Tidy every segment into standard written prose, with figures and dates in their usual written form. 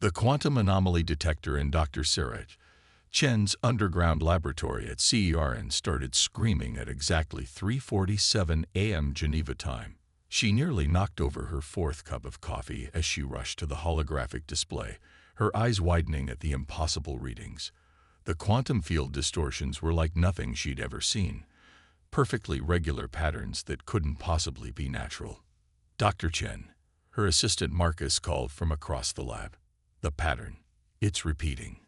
The quantum anomaly detector in Dr. Sarah Chen's underground laboratory at CERN started screaming at exactly 3:47 a.m. Geneva time. She nearly knocked over her fourth cup of coffee as she rushed to the holographic display, her eyes widening at the impossible readings. The quantum field distortions were like nothing she'd ever seen, perfectly regular patterns that couldn't possibly be natural. Dr. Chen, her assistant Marcus called from across the lab. The pattern. It's repeating.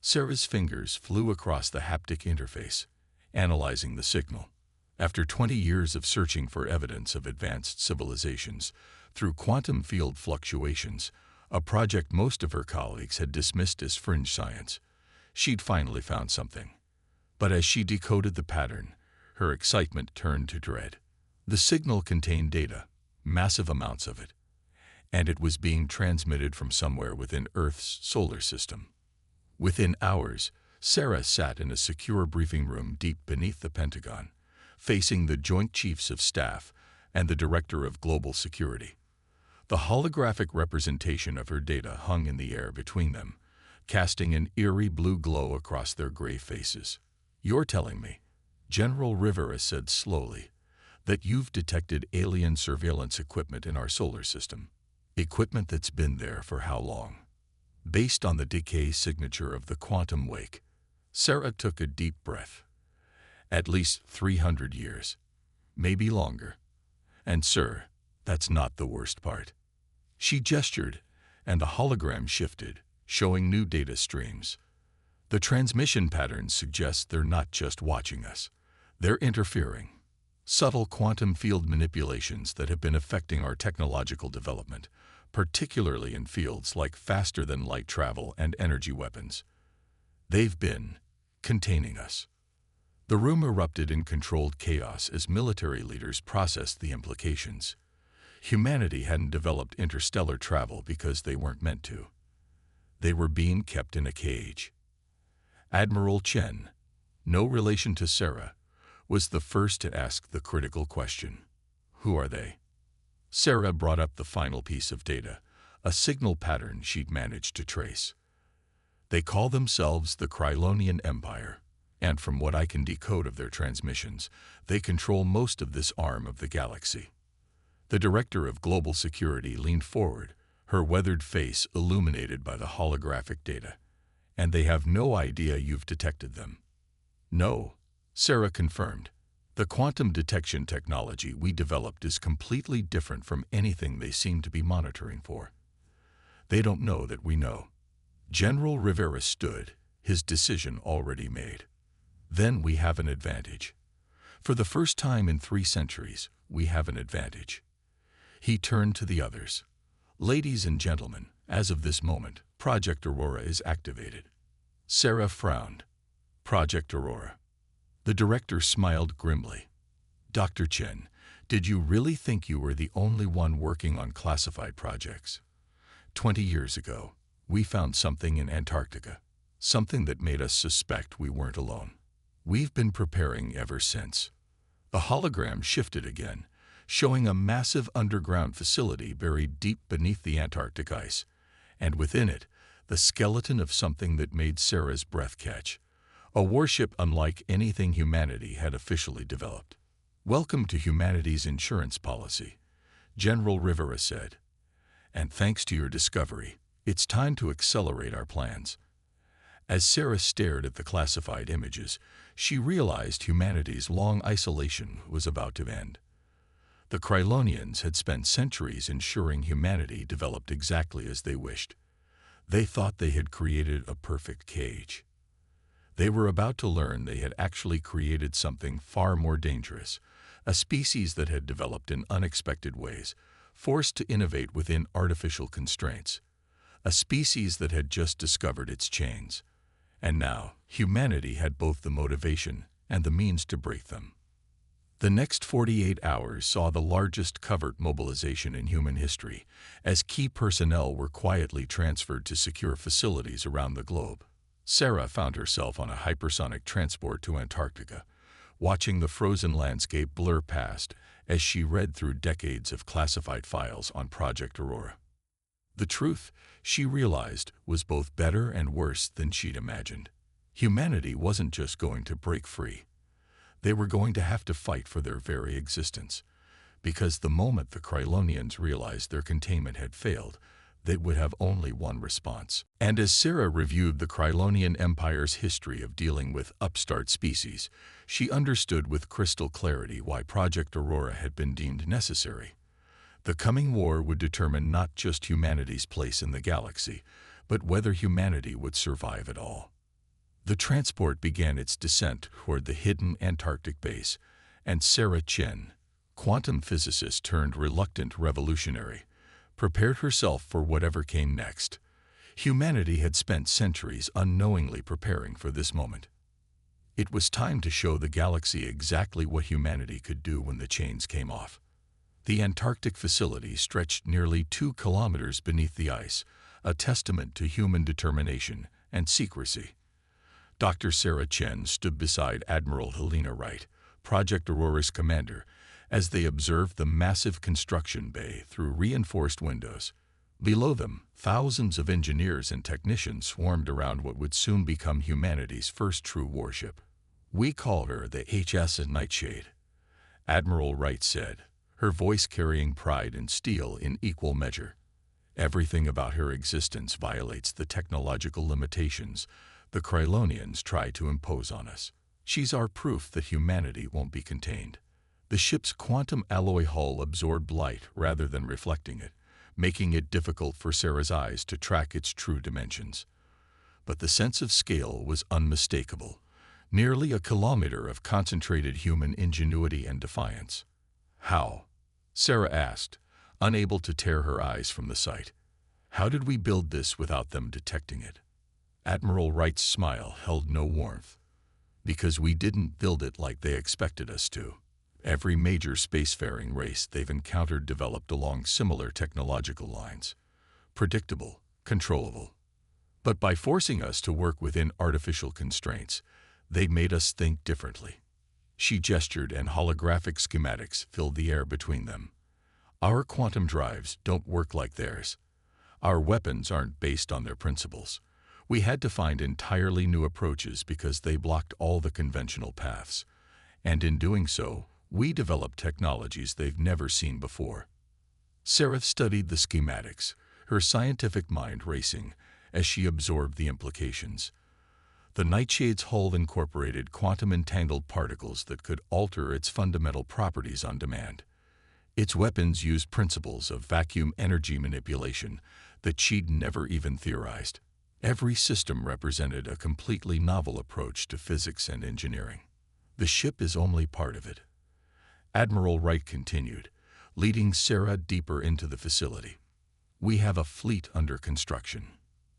Sarah's fingers flew across the haptic interface, analyzing the signal. After 20 years of searching for evidence of advanced civilizations through quantum field fluctuations, a project most of her colleagues had dismissed as fringe science, she'd finally found something. But as she decoded the pattern, her excitement turned to dread. The signal contained data, massive amounts of it, and it was being transmitted from somewhere within Earth's solar system. Within hours, Sarah sat in a secure briefing room deep beneath the Pentagon, facing the Joint Chiefs of Staff and the Director of Global Security. The holographic representation of her data hung in the air between them, casting an eerie blue glow across their gray faces. "You're telling me," General Rivera said slowly, "that you've detected alien surveillance equipment in our solar system. Equipment that's been there for how long?" Based on the decay signature of the quantum wake, Sarah took a deep breath. At least 300 years. Maybe longer. And sir, that's not the worst part. She gestured, and the hologram shifted, showing new data streams. The transmission patterns suggest they're not just watching us. They're interfering. Subtle quantum field manipulations that have been affecting our technological development, particularly in fields like faster-than-light travel and energy weapons. They've been containing us. The room erupted in controlled chaos as military leaders processed the implications. Humanity hadn't developed interstellar travel because they weren't meant to. They were being kept in a cage. Admiral Chen, no relation to Sarah, was the first to ask the critical question. Who are they? Sarah brought up the final piece of data, a signal pattern she'd managed to trace. They call themselves the Krylonian Empire, and from what I can decode of their transmissions, they control most of this arm of the galaxy. The Director of Global Security leaned forward, her weathered face illuminated by the holographic data. "And they have no idea you've detected them." "No," Sarah confirmed. "The quantum detection technology we developed is completely different from anything they seem to be monitoring for. They don't know that we know." General Rivera stood, his decision already made. "Then we have an advantage. For the first time in 3 centuries, we have an advantage." He turned to the others. "Ladies and gentlemen, as of this moment, Project Aurora is activated." Sarah frowned. Project Aurora. The director smiled grimly. "Dr. Chen, did you really think you were the only one working on classified projects? 20 years ago, we found something in Antarctica, something that made us suspect we weren't alone. We've been preparing ever since." The hologram shifted again, showing a massive underground facility buried deep beneath the Antarctic ice, and within it, the skeleton of something that made Sarah's breath catch. A warship unlike anything humanity had officially developed. "Welcome to humanity's insurance policy," General Rivera said. "And thanks to your discovery, it's time to accelerate our plans." As Sarah stared at the classified images, she realized humanity's long isolation was about to end. The Krylonians had spent centuries ensuring humanity developed exactly as they wished. They thought they had created a perfect cage. They were about to learn they had actually created something far more dangerous, a species that had developed in unexpected ways, forced to innovate within artificial constraints, a species that had just discovered its chains. And now, humanity had both the motivation and the means to break them. The next 48 hours saw the largest covert mobilization in human history, as key personnel were quietly transferred to secure facilities around the globe. Sarah found herself on a hypersonic transport to Antarctica, watching the frozen landscape blur past as she read through decades of classified files on Project Aurora. The truth, she realized, was both better and worse than she'd imagined. Humanity wasn't just going to break free. They were going to have to fight for their very existence, because the moment the Krylonians realized their containment had failed, they would have only one response. And as Sarah reviewed the Krylonian Empire's history of dealing with upstart species, she understood with crystal clarity why Project Aurora had been deemed necessary. The coming war would determine not just humanity's place in the galaxy, but whether humanity would survive at all. The transport began its descent toward the hidden Antarctic base, and Sarah Chen, quantum physicist turned reluctant revolutionary, prepared herself for whatever came next. Humanity had spent centuries unknowingly preparing for this moment. It was time to show the galaxy exactly what humanity could do when the chains came off. The Antarctic facility stretched nearly 2 kilometers beneath the ice, a testament to human determination and secrecy. Dr. Sarah Chen stood beside Admiral Helena Wright, Project Aurora's commander, as they observed the massive construction bay through reinforced windows. Below them, thousands of engineers and technicians swarmed around what would soon become humanity's first true warship. "We call her the HFY Nightshade," Admiral Wright said, her voice carrying pride and steel in equal measure. "Everything about her existence violates the technological limitations the Krylonians try to impose on us. She's our proof that humanity won't be contained." The ship's quantum alloy hull absorbed light rather than reflecting it, making it difficult for Sarah's eyes to track its true dimensions. But the sense of scale was unmistakable, nearly a kilometer of concentrated human ingenuity and defiance. "How?" Sarah asked, unable to tear her eyes from the sight. "How did we build this without them detecting it?" Admiral Wright's smile held no warmth. "Because we didn't build it like they expected us to. Every major spacefaring race they've encountered developed along similar technological lines. Predictable, controllable. But by forcing us to work within artificial constraints, they made us think differently." She gestured, and holographic schematics filled the air between them. "Our quantum drives don't work like theirs. Our weapons aren't based on their principles. We had to find entirely new approaches because they blocked all the conventional paths. And in doing so, we developed technologies they've never seen before." Sarah studied the schematics, her scientific mind racing as she absorbed the implications. The Nightshade's hull incorporated quantum-entangled particles that could alter its fundamental properties on demand. Its weapons used principles of vacuum energy manipulation that she'd never even theorized. Every system represented a completely novel approach to physics and engineering. "The ship is only part of it," Admiral Wright continued, leading Sarah deeper into the facility. "We have a fleet under construction.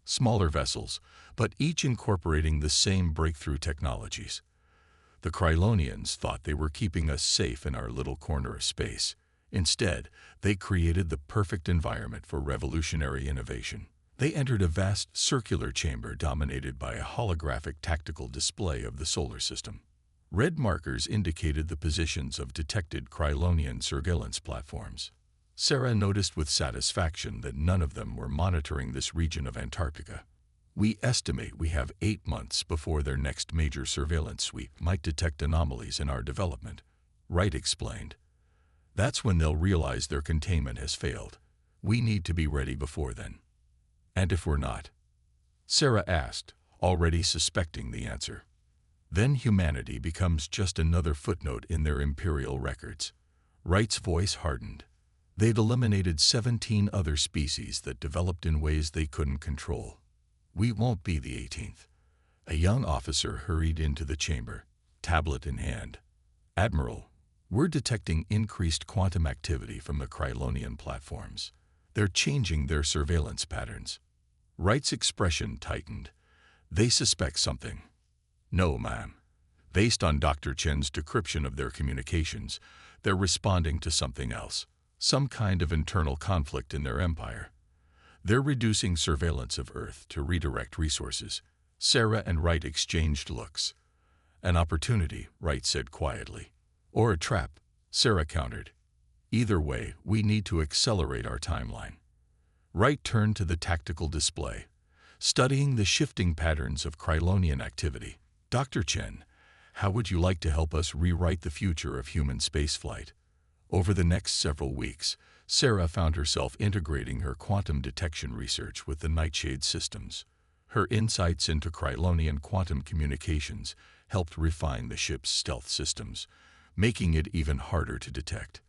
Smaller vessels, but each incorporating the same breakthrough technologies. The Krylonians thought they were keeping us safe in our little corner of space. Instead, they created the perfect environment for revolutionary innovation. They entered a vast circular chamber dominated by a holographic tactical display of the solar system. Red markers indicated the positions of detected Krylonian surveillance platforms. Sarah noticed with satisfaction that none of them were monitoring this region of Antarctica. "We estimate we have 8 months before their next major surveillance sweep might detect anomalies in our development," Wright explained. "That's when they'll realize their containment has failed. We need to be ready before then." "And if we're not?" Sarah asked, already suspecting the answer. "Then humanity becomes just another footnote in their imperial records." Wright's voice hardened. "They'd eliminated 17 other species that developed in ways they couldn't control. We won't be the 18th. A young officer hurried into the chamber, tablet in hand. "Admiral, we're detecting increased quantum activity from the Krylonian platforms. They're changing their surveillance patterns." Wright's expression tightened. "They suspect something." "No, ma'am. Based on Dr. Chen's decryption of their communications, they're responding to something else. Some kind of internal conflict in their empire. They're reducing surveillance of Earth to redirect resources." Sarah and Wright exchanged looks. "An opportunity," Wright said quietly. "Or a trap," Sarah countered. "Either way, we need to accelerate our timeline." Wright turned to the tactical display, studying the shifting patterns of Krylonian activity. Dr. Chen, how would you like to help us rewrite the future of human spaceflight? Over the next several weeks, Sarah found herself integrating her quantum detection research with the Nightshade systems. Her insights into Krylonian quantum communications helped refine the ship's stealth systems, making it even harder to detect.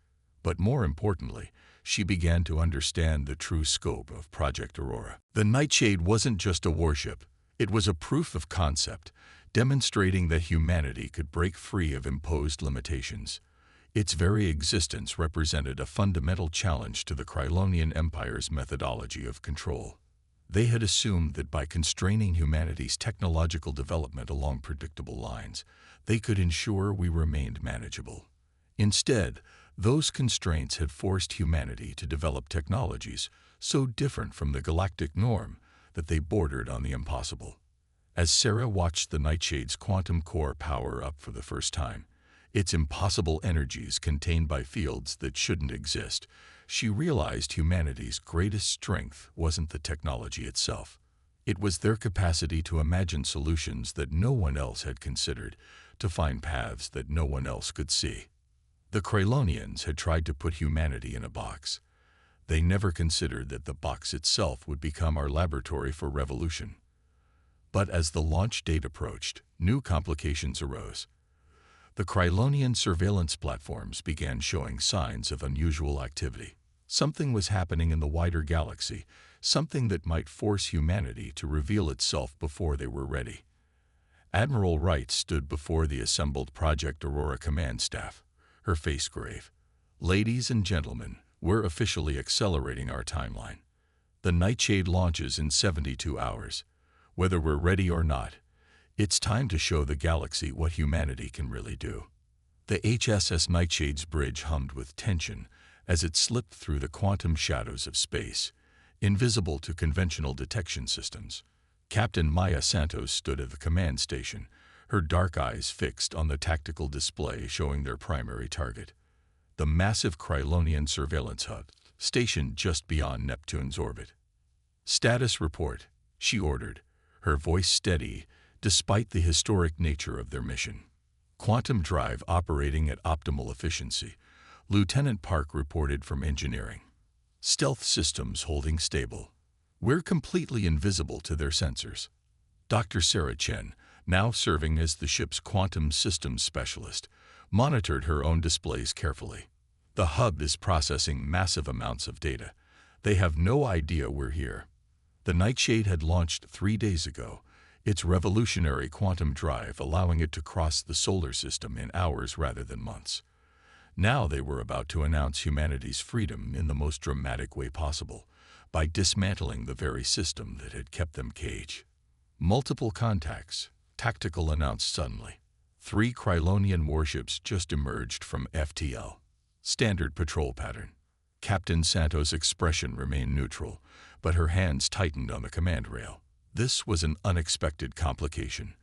But more importantly, she began to understand the true scope of Project Aurora. The Nightshade wasn't just a warship, it was a proof of concept, demonstrating that humanity could break free of imposed limitations. Its very existence represented a fundamental challenge to the Krylonian Empire's methodology of control. They had assumed that by constraining humanity's technological development along predictable lines, they could ensure we remained manageable. Instead, those constraints had forced humanity to develop technologies so different from the galactic norm that they bordered on the impossible. As Sarah watched the Nightshade's quantum core power up for the first time, its impossible energies contained by fields that shouldn't exist, she realized humanity's greatest strength wasn't the technology itself. It was their capacity to imagine solutions that no one else had considered, to find paths that no one else could see. The Krylonians had tried to put humanity in a box. They never considered that the box itself would become our laboratory for revolution. But as the launch date approached, new complications arose. The Krylonian surveillance platforms began showing signs of unusual activity. Something was happening in the wider galaxy, something that might force humanity to reveal itself before they were ready. Admiral Wright stood before the assembled Project Aurora command staff, her face grave. "Ladies and gentlemen, we're officially accelerating our timeline. The Nightshade launches in 72 hours. Whether we're ready or not, it's time to show the galaxy what humanity can really do." The HSS Nightshade's bridge hummed with tension as it slipped through the quantum shadows of space, invisible to conventional detection systems. Captain Maya Santos stood at the command station, her dark eyes fixed on the tactical display showing their primary target, the massive Krylonian surveillance hub, stationed just beyond Neptune's orbit. "Status report," she ordered, her voice steady despite the historic nature of their mission. "Quantum drive operating at optimal efficiency," Lieutenant Park reported from engineering. "Stealth systems holding stable. We're completely invisible to their sensors." Dr. Sarah Chen, now serving as the ship's quantum systems specialist, monitored her own displays carefully. "The hub is processing massive amounts of data. They have no idea we're here." The Nightshade had launched 3 days ago, its revolutionary quantum drive allowing it to cross the solar system in hours rather than months. Now they were about to announce humanity's freedom in the most dramatic way possible, by dismantling the very system that had kept them caged. "Multiple contacts," Tactical announced suddenly. 3 Krylonian warships just emerged from FTL. Standard patrol pattern. Captain Santos' expression remained neutral, but her hands tightened on the command rail. This was an unexpected complication.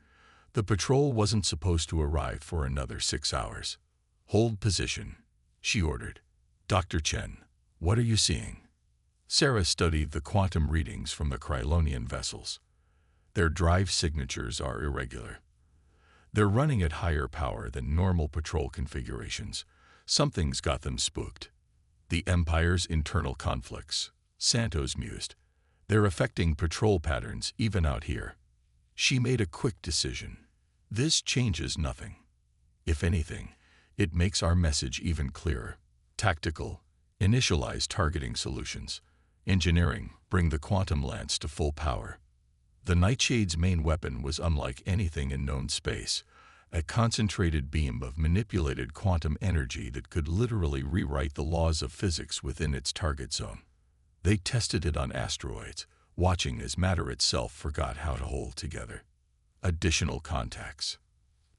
The patrol wasn't supposed to arrive for another 6 hours. "Hold position," she ordered. "Dr. Chen, what are you seeing?" Sarah studied the quantum readings from the Krylonian vessels. Their drive signatures are irregular. They're running at higher power than normal patrol configurations. Something's got them spooked. "The Empire's internal conflicts," Santos mused. "They're affecting patrol patterns even out here." She made a quick decision. This changes nothing. If anything, it makes our message even clearer. Tactical, initialize targeting solutions. Engineering, bring the quantum lance to full power. The Nightshade's main weapon was unlike anything in known space, a concentrated beam of manipulated quantum energy that could literally rewrite the laws of physics within its target zone. They tested it on asteroids, watching as matter itself forgot how to hold together. Additional contacts.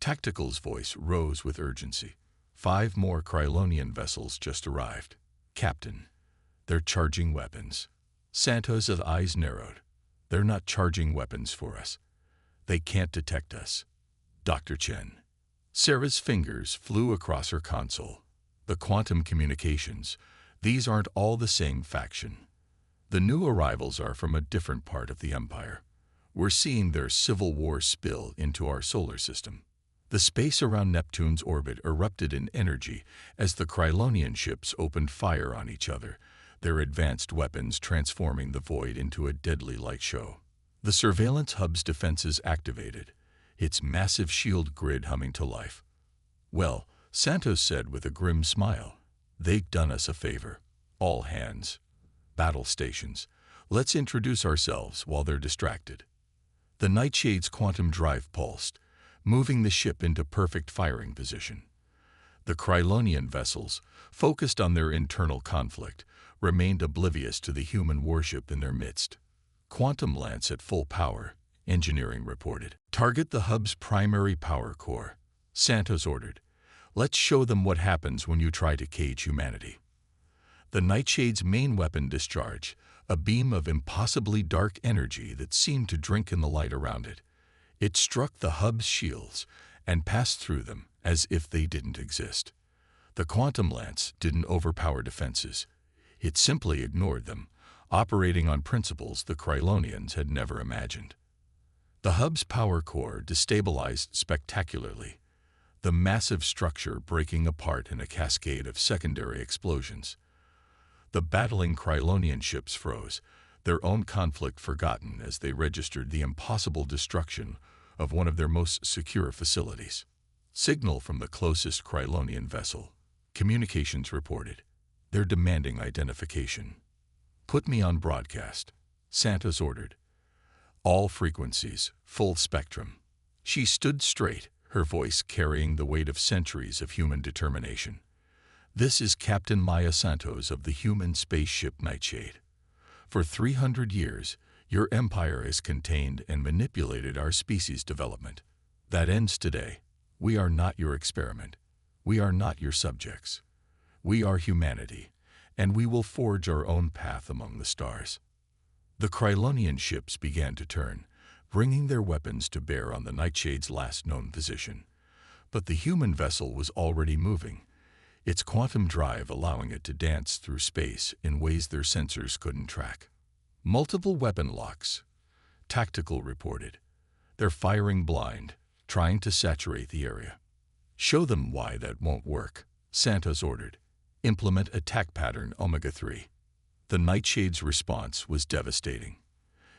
Tactical's voice rose with urgency. 5 more Krylonian vessels just arrived. "Captain, they're charging weapons." Santos' eyes narrowed. "They're not charging weapons for us. They can't detect us." "Dr. Chen." Sarah's fingers flew across her console. "The quantum communications, these aren't all the same faction. The new arrivals are from a different part of the Empire. We're seeing their civil war spill into our solar system. The space around Neptune's orbit erupted in energy as the Krylonian ships opened fire on each other, their advanced weapons transforming the void into a deadly light show. The surveillance hub's defenses activated, its massive shield grid humming to life. "Well," Santos said with a grim smile, "they've done us a favor. All hands. Battle stations. Let's introduce ourselves while they're distracted." The Nightshade's quantum drive pulsed, moving the ship into perfect firing position. The Krylonian vessels, focused on their internal conflict, remained oblivious to the human warship in their midst. "Quantum lance at full power," engineering reported. "Target the hub's primary power core," Santos ordered. "Let's show them what happens when you try to cage humanity." The Nightshade's main weapon discharged, a beam of impossibly dark energy that seemed to drink in the light around it. It struck the hub's shields and passed through them as if they didn't exist. The quantum lance didn't overpower defenses. It simply ignored them, operating on principles the Krylonians had never imagined. The hub's power core destabilized spectacularly, the massive structure breaking apart in a cascade of secondary explosions. The battling Krylonian ships froze, their own conflict forgotten as they registered the impossible destruction of one of their most secure facilities. Signal from the closest Krylonian vessel. Communications reported. They're demanding identification. "Put me on broadcast," Santos ordered. "All frequencies, full spectrum." She stood straight, her voice carrying the weight of centuries of human determination. "This is Captain Maya Santos of the human spaceship Nightshade. For 300 years, your empire has contained and manipulated our species' development. That ends today. We are not your experiment. We are not your subjects. We are humanity, and we will forge our own path among the stars." The Krylonian ships began to turn, bringing their weapons to bear on the Nightshade's last known position. But the human vessel was already moving, its quantum drive allowing it to dance through space in ways their sensors couldn't track. "Multiple weapon locks," Tactical reported. "They're firing blind, trying to saturate the area." "Show them why that won't work," Santos ordered. "Implement attack pattern Omega-3. The Nightshade's response was devastating.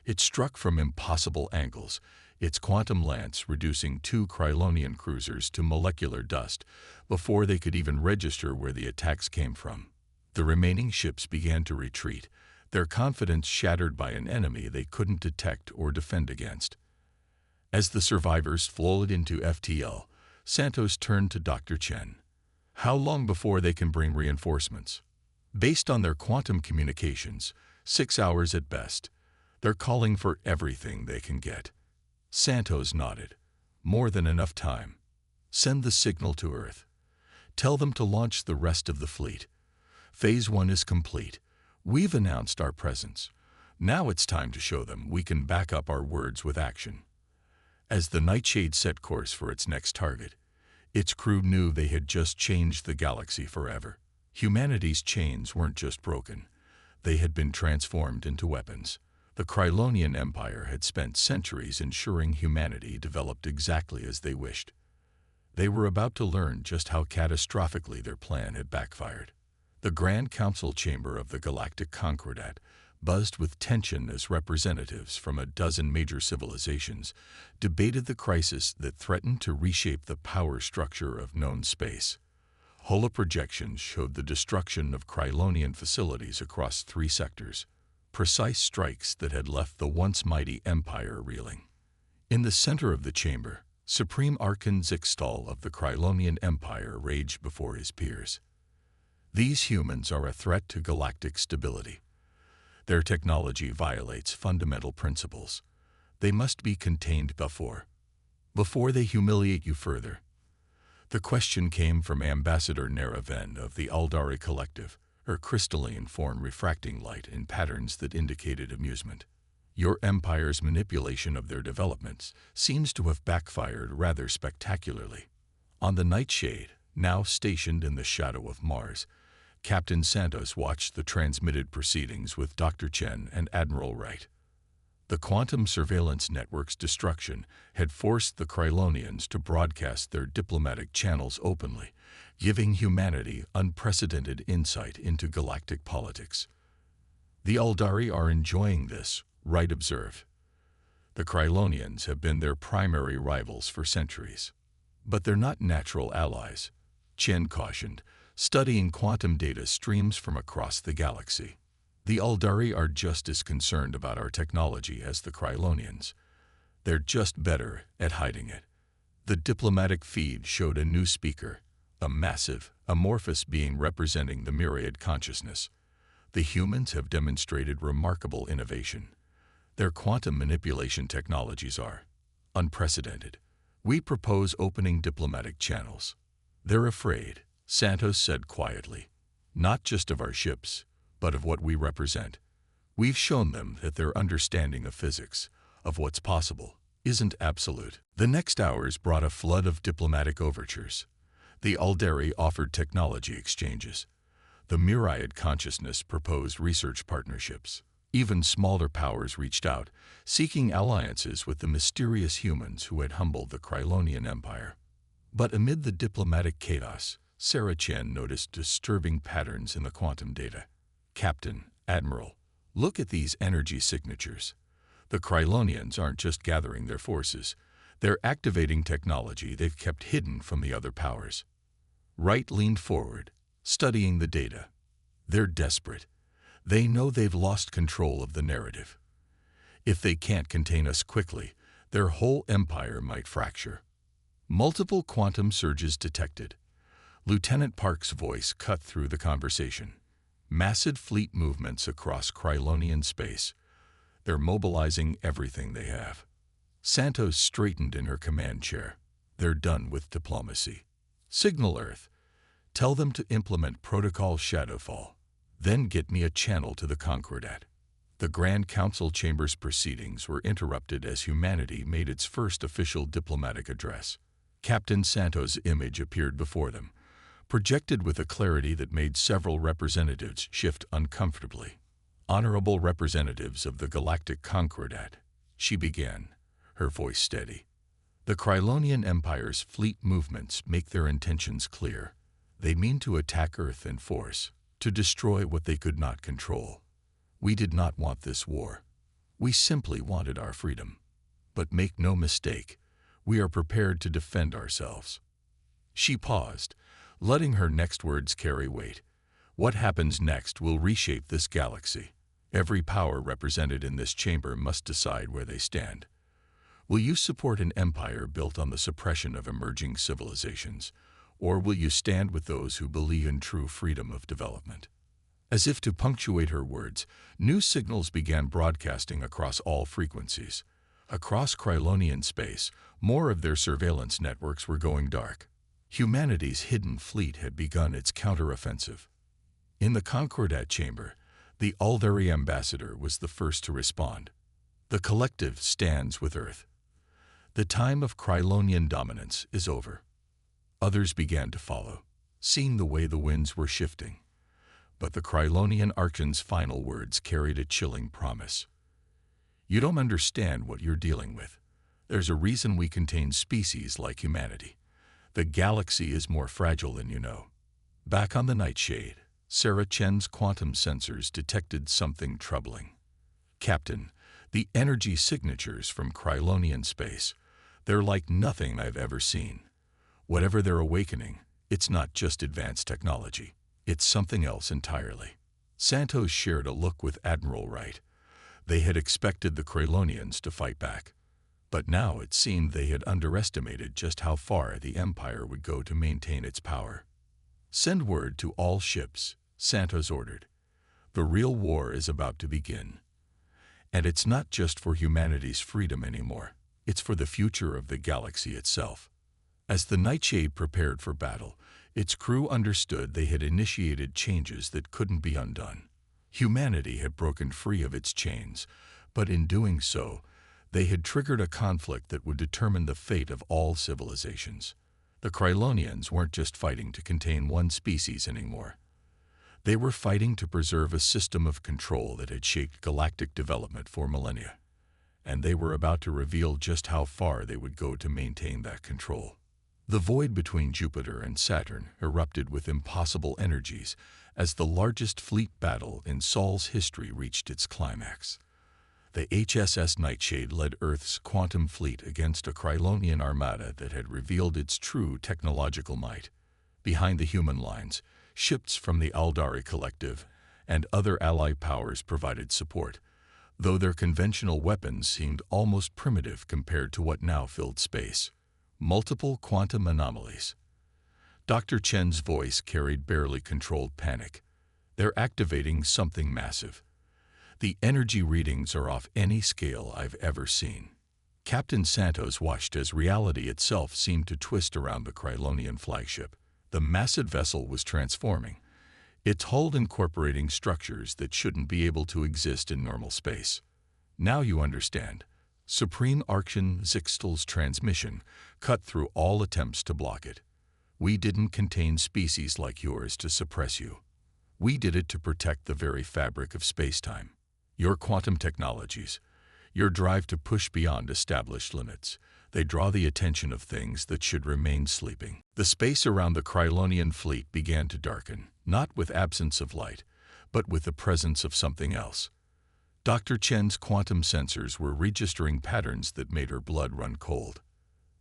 It struck from impossible angles, its quantum lance reducing 2 Krylonian cruisers to molecular dust before they could even register where the attacks came from. The remaining ships began to retreat, their confidence shattered by an enemy they couldn't detect or defend against. As the survivors flowed into FTL, Santos turned to Dr. Chen. "How long before they can bring reinforcements?" "Based on their quantum communications, 6 hours at best. They're calling for everything they can get." Santos nodded. "More than enough time. Send the signal to Earth. Tell them to launch the rest of the fleet. Phase 1 is complete. We've announced our presence. Now it's time to show them we can back up our words with action." As the Nightshade set course for its next target, its crew knew they had just changed the galaxy forever. Humanity's chains weren't just broken. They had been transformed into weapons. The Krylonian Empire had spent centuries ensuring humanity developed exactly as they wished. They were about to learn just how catastrophically their plan had backfired. The Grand Council chamber of the Galactic Concordat buzzed with tension as representatives from a dozen major civilizations debated the crisis that threatened to reshape the power structure of known space. Holoprojections showed the destruction of Krylonian facilities across 3 sectors, precise strikes that had left the once mighty empire reeling. In the center of the chamber, Supreme Archon Zixtal of the Krylonian Empire raged before his peers. "These humans are a threat to galactic stability. Their technology violates fundamental principles. They must be contained before they humiliate you further." The question came from Ambassador Naraven of the Aldari Collective, her crystalline form refracting light in patterns that indicated amusement. "Your empire's manipulation of their developments seems to have backfired rather spectacularly." On the Nightshade, now stationed in the shadow of Mars, Captain Santos watched the transmitted proceedings with Dr. Chen and Admiral Wright. The quantum surveillance network's destruction had forced the Krylonians to broadcast their diplomatic channels openly, giving humanity unprecedented insight into galactic politics. The Aldari are enjoying this, Wright observed. The Krylonians have been their primary rivals for centuries. But they're not natural allies, Chen cautioned. Studying quantum data streams from across the galaxy. The Aldari are just as concerned about our technology as the Krylonians. They're just better at hiding it. The diplomatic feed showed a new speaker, a massive, amorphous being representing the myriad consciousness. The humans have demonstrated remarkable innovation. Their quantum manipulation technologies are unprecedented. We propose opening diplomatic channels. They're afraid, Santos said quietly, not just of our ships, but of what we represent. We've shown them that their understanding of physics, of what's possible, isn't absolute. The next hours brought a flood of diplomatic overtures. The Aldari offered technology exchanges. The myriad consciousness proposed research partnerships. Even smaller powers reached out, seeking alliances with the mysterious humans who had humbled the Krylonian Empire. But amid the diplomatic chaos, Sarah Chen noticed disturbing patterns in the quantum data. Captain, Admiral, look at these energy signatures. The Krylonians aren't just gathering their forces. They're activating technology they've kept hidden from the other powers. Wright leaned forward, studying the data. They're desperate. They know they've lost control of the narrative. If they can't contain us quickly, their whole empire might fracture. Multiple quantum surges detected. Lieutenant Park's voice cut through the conversation. Massive fleet movements across Krylonian space. They're mobilizing everything they have. Santos straightened in her command chair. They're done with diplomacy. Signal Earth. Tell them to implement Protocol Shadowfall. Then get me a channel to the Concordat. The Grand Council Chamber's proceedings were interrupted as humanity made its first official diplomatic address. Captain Santos' image appeared before them, projected with a clarity that made several representatives shift uncomfortably. Honorable representatives of the Galactic Concordat, she began, her voice steady. The Krylonian Empire's fleet movements make their intentions clear. They mean to attack Earth in force, to destroy what they could not control. We did not want this war. We simply wanted our freedom. But make no mistake, we are prepared to defend ourselves. She paused, letting her next words carry weight. What happens next will reshape this galaxy. Every power represented in this chamber must decide where they stand. Will you support an empire built on the suppression of emerging civilizations, or will you stand with those who believe in true freedom of development? As if to punctuate her words, new signals began broadcasting across all frequencies. Across Krylonian space, more of their surveillance networks were going dark. Humanity's hidden fleet had begun its counteroffensive. In the Concordat chamber, the Aldari ambassador was the first to respond. The collective stands with Earth. The time of Krylonian dominance is over. Others began to follow, seeing the way the winds were shifting. But the Krylonian Archon's final words carried a chilling promise. You don't understand what you're dealing with. There's a reason we contain species like humanity. The galaxy is more fragile than you know. Back on the Nightshade, Sarah Chen's quantum sensors detected something troubling. Captain, the energy signatures from Krylonian space, they're like nothing I've ever seen. Whatever they're awakening, it's not just advanced technology. It's something else entirely. Santos shared a look with Admiral Wright. They had expected the Krylonians to fight back. But now it seemed they had underestimated just how far the Empire would go to maintain its power. Send word to all ships, Santos ordered. The real war is about to begin. And it's not just for humanity's freedom anymore. It's for the future of the galaxy itself. As the Nightshade prepared for battle, its crew understood they had initiated changes that couldn't be undone. Humanity had broken free of its chains, but in doing so, they had triggered a conflict that would determine the fate of all civilizations. The Krylonians weren't just fighting to contain one species anymore. They were fighting to preserve a system of control that had shaped galactic development for millennia, and they were about to reveal just how far they would go to maintain that control. The void between Jupiter and Saturn erupted with impossible energies as the largest fleet battle in Sol's history reached its climax. The HSS Nightshade led Earth's quantum fleet against a Krylonian armada that had revealed its true technological might. Behind the human lines, ships from the Aldari Collective and other allied powers provided support, though their conventional weapons seemed almost primitive compared to what now filled space. Multiple quantum anomalies. Dr. Chen's voice carried barely controlled panic. They're activating something massive. The energy readings are off any scale I've ever seen. Captain Santos watched as reality itself seemed to twist around the Krylonian flagship. The massive vessel was transforming, its hull incorporating structures that shouldn't be able to exist in normal space. Now you understand. Supreme Archon Zixtal's transmission cut through all attempts to block it. We didn't contain species like yours to suppress you. We did it to protect the very fabric of space-time. Your quantum technologies, your drive to push beyond established limits, they draw the attention of things that should remain sleeping. The space around the Krylonian fleet began to darken, not with absence of light, but with the presence of something else. Dr. Chen's quantum sensors were registering patterns that made her blood run cold.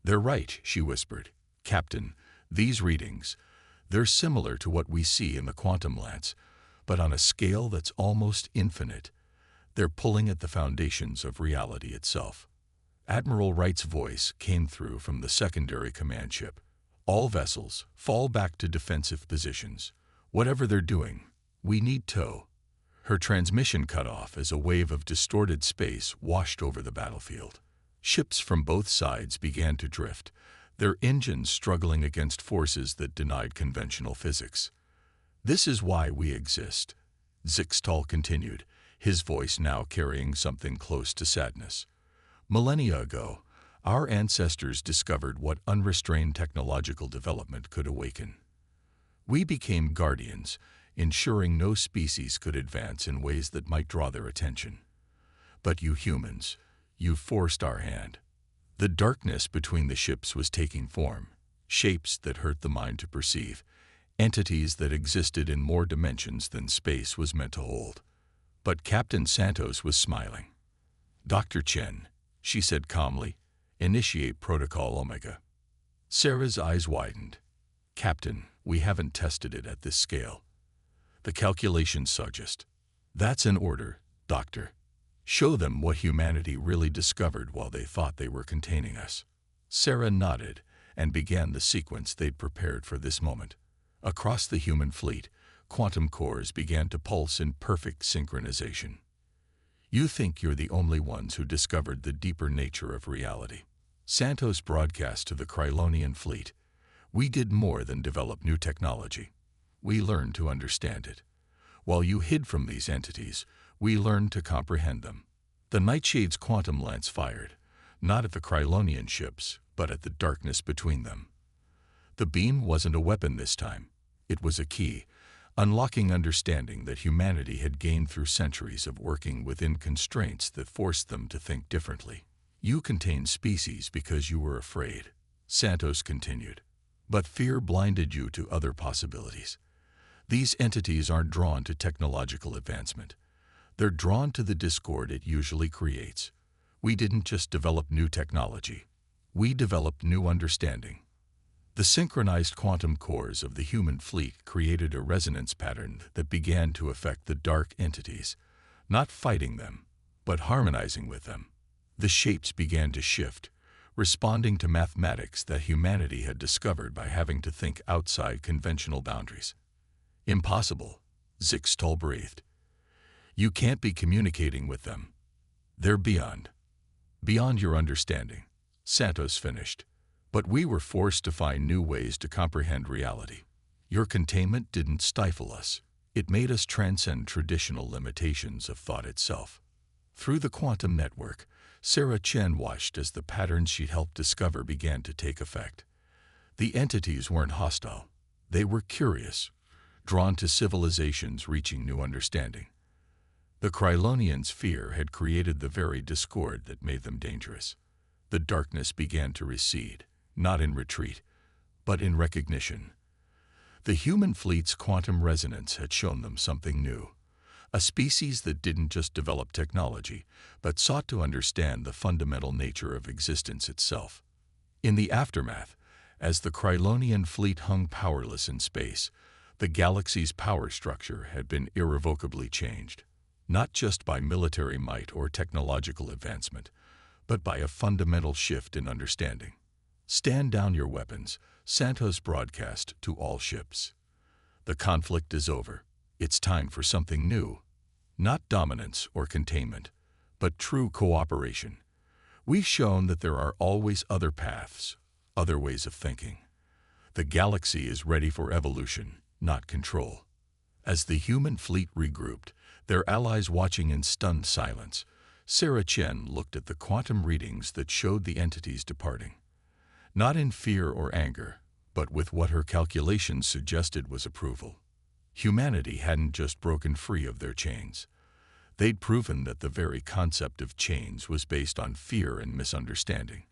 "They're right," she whispered. "Captain, these readings, they're similar to what we see in the quantum lance, but on a scale that's almost infinite. They're pulling at the foundations of reality itself." Admiral Wright's voice came through from the secondary command ship. "All vessels, fall back to defensive positions. Whatever they're doing, we need tow." Her transmission cut off as a wave of distorted space washed over the battlefield. Ships from both sides began to drift, their engines struggling against forces that denied conventional physics. "This is why we exist," Zixtal continued, his voice now carrying something close to sadness. "Millennia ago, our ancestors discovered what unrestrained technological development could awaken. We became guardians, ensuring no species could advance in ways that might draw their attention. But you humans, you forced our hand." The darkness between the ships was taking form, shapes that hurt the mind to perceive, entities that existed in more dimensions than space was meant to hold. But Captain Santos was smiling. "Dr. Chen," she said calmly, "initiate Protocol Omega." Sarah's eyes widened. "Captain, we haven't tested it at this scale. The calculations suggest." "That's an order, Doctor. Show them what humanity really discovered while they thought they were containing us." Sarah nodded and began the sequence they'd prepared for this moment. Across the human fleet, quantum cores began to pulse in perfect synchronization. "You think you're the only ones who discovered the deeper nature of reality." Santos broadcast to the Krylonian fleet. "We did more than develop new technology. We learned to understand it. While you hid from these entities, we learned to comprehend them." The Nightshade's quantum lance fired, not at the Krylonian ships, but at the darkness between them. The beam wasn't a weapon this time. It was a key, unlocking understanding that humanity had gained through centuries of working within constraints that forced them to think differently. "You contained species because you were afraid," Santos continued. "But fear blinded you to other possibilities. These entities aren't drawn to technological advancement. They're drawn to the discord it usually creates. We didn't just develop new technology. We developed new understanding." The synchronized quantum cores of the human fleet created a resonance pattern that began to affect the dark entities, not fighting them, but harmonizing with them. The shapes began to shift, responding to mathematics that humanity had discovered by having to think outside conventional boundaries. "Impossible," Zixtal breathed. "You can't be communicating with them. They're beyond your understanding," Santos finished. "But we were forced to find new ways to comprehend reality. Your containment didn't stifle us. It made us transcend traditional limitations of thought itself." Through the quantum network, Sarah Chen watched as the patterns she'd helped discover began to take effect. The entities weren't hostile. They were curious, drawn to civilizations reaching new understanding. The Krylonians' fear had created the very discord that made them dangerous. The darkness began to recede, not in retreat, but in recognition. The human fleet's quantum resonance had shown them something new, a species that didn't just develop technology, but sought to understand the fundamental nature of existence itself. In the aftermath, as the Krylonian fleet hung powerless in space, the galaxy's power structure had been irrevocably changed, not just by military might or technological advancement, but by a fundamental shift in understanding. Stand down your weapons, Santos broadcast to all ships. The conflict is over. It's time for something new. Not dominance or containment, but true cooperation. We've shown that there are always other paths, other ways of thinking. The galaxy is ready for evolution, not control. As the human fleet regrouped, their allies watching in stunned silence, Sarah Chen looked at the quantum readings that showed the entities departing. Not in fear or anger, but with what her calculations suggested was approval. Humanity hadn't just broken free of their chains. They'd proven that the very concept of chains was based on fear and misunderstanding.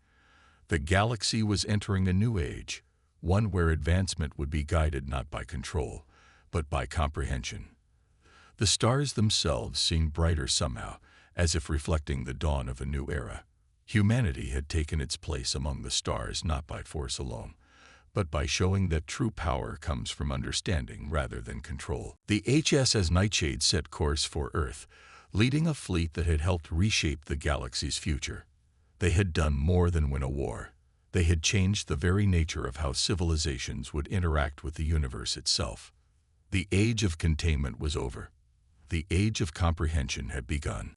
The galaxy was entering a new age, one where advancement would be guided not by control, but by comprehension. The stars themselves seemed brighter somehow, as if reflecting the dawn of a new era. Humanity had taken its place among the stars not by force alone, but by showing that true power comes from understanding rather than control. The HSS Nightshade set course for Earth, leading a fleet that had helped reshape the galaxy's future. They had done more than win a war. They had changed the very nature of how civilizations would interact with the universe itself. The age of containment was over. The age of comprehension had begun.